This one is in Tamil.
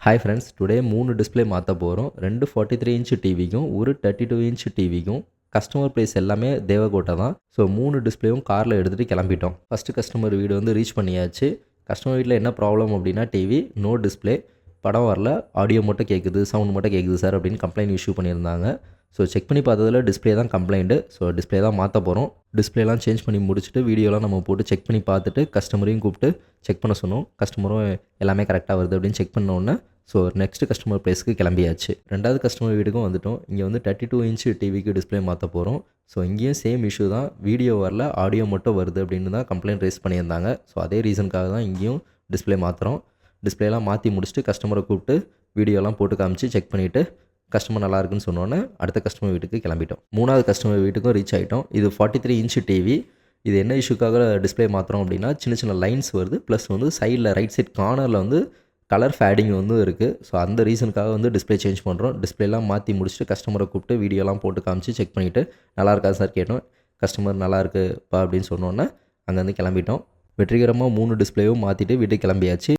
ஹாய் ஃப்ரெண்ட்ஸ், டுடே 3 டிஸ்ப்ளே மாற்ற போகிறோம். 2 43 இன்ச் டிவிக்கும் ஒரு 32 இன்ச் டிவிக்கும். கஸ்டமர் ப்ளேஸ் எல்லாமே தேவகோட்டை தான். ஸோ 3 டிஸ்ப்ளேவும் காரில் எடுத்துகிட்டு கிளம்பிட்டோம். ஃபஸ்ட்டு கஸ்டமர் வீடு வந்து ரீச் பண்ணியாச்சு. கஸ்டமர் வீட்டில் என்ன ப்ராப்ளம் அப்படின்னா, டிவி நோ டிஸ்ப்ளே, படம் வரல, ஆடியோ மட்டும் கேட்குது, சவுண்ட் மட்டும் கேட்குது சார் அப்படின்னு கம்ப்ளைண்ட் இஷ்யூ பண்ணியிருந்தாங்க. ஸோ செக் பண்ணி பார்த்ததில் டிஸ்ப்ளே தான் கம்ப்ளைண்ட்டு. ஸோ டிஸ்ப்ளே தான் மாற்ற போகிறோம். டிஸ்ப்ளேலாம் சேஞ்ச் பண்ணி முடிச்சுட்டு வீடியோலாம் நம்ம போட்டு செக் பண்ணி பார்த்துட்டு கஸ்டமரையும் கூப்பிட்டு செக் பண்ண சொன்னோம். கஸ்டமரும் எல்லாமே கரெக்டாக வருது அப்படின்னு செக் பண்ண உடனே ஸோ நெக்ஸ்ட் கஸ்டமர் ப்ளேஸ்க்கு கிளம்பியாச்சு. ரெண்டாவது கஸ்டமர் வீட்டுக்கும் வந்துட்டோம். இங்கே வந்து 32 இன்ச் டிவிக்கு டிஸ்ப்ளே மாற்ற போகிறோம். ஸோ இங்கேயும் சேம் இஷ்யூ தான், வீடியோ வரல, ஆடியோ மட்டும் வருது அப்படின்னு தான் கம்ப்ளைண்ட் ரைஸ் பண்ணியிருந்தாங்க. ஸோ அதே ரீசனுக்காக தான் இங்கேயும் டிஸ்ப்ளே மாற்றுறோம். டிஸ்ப்ளேலாம் மாற்றி முடிச்சுட்டு கஸ்டமரை கூப்பிட்டு வீடியோலாம் போட்டு காமிச்சு செக் பண்ணிவிட்டு கஸ்டமர் நல்லா இருக்குன்னு சொன்னோன்னே அடுத்த கஸ்டமர் வீட்டுக்கு கிளம்பிட்டோம். மூணாவது கஸ்டமர் வீட்டுக்கும் ரீச் ஆகிட்டோம். இது 43 இன்ச் டிவி. இது என்ன இஷ்யூக்காக டிஸ்ப்ளே மாற்றுறோம் அப்படின்னா, சின்ன சின்ன லைன்ஸ் வருது, ப்ளஸ் வந்து சைடில் ரைட் சைட் கார்னரில் வந்து கலர் ஃபேடிங் வந்து இருக்குது. ஸோ அந்த ரீசனுக்காக வந்து டிஸ்ப்ளே சேஞ்ச் பண்ணுறோம். டிஸ்ப்ளேலாம் மாற்றி முடிச்சுட்டு கஸ்டமரை கூப்பிட்டு வீடியோலாம் போட்டு காமிச்சு செக் பண்ணிவிட்டு நல்லா இருக்கா சார் கேட்டோம். கஸ்டமர் நல்லா இருக்குப்பா அப்படின்னு சொன்னோன்னே அங்கேருந்து கிளம்பிட்டோம். வெற்றிகரமாக 3 டிஸ்ப்ளேவும் மாற்றிட்டு வீட்டுக்கு கிளம்பியாச்சு.